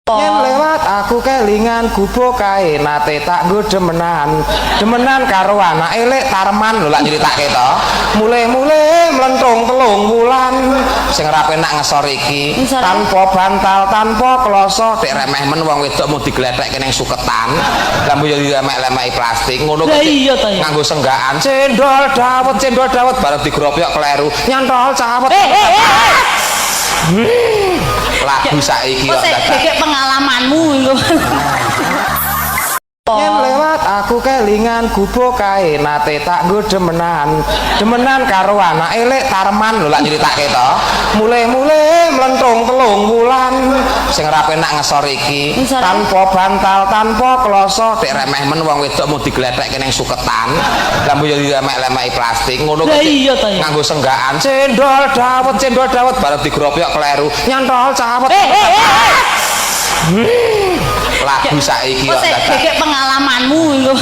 Yen lewat aku kelingan gubuk kae nate tak nggo demenan karo anak elek Tarman lho lak nyritake to. Mule-mule mlentung telung wulan sing ora penak ngesor iki tanpa bantal tanpa kloso dek remeh men wong wedok mau diglethekke ning suketan. Lah mbo yo dilemek-lemeki plastik ngono kok nganggo senggakan cendol dawet bareng digropyok kleru nyantol cawet. Lagu saiki kok gek pengalamanmu iku. Yen lewat aku kelingan gubuk kae nate tak nggo demenan karo anak elek Tarman lho lak nyritake to. Mule-mule mlentung telung wulan sing ora penak ngesor iki tanpa bantal tanpa kloso dek remeh men wong wedok mau diglethekke ning suketan. Lah mbo yo dilemek-lemeki plastik ngono kok nganggo senggakan cendol dawet bareng digropyok kleru nyantol cawet. Lagu saiki kok gek pengalamanmu iku.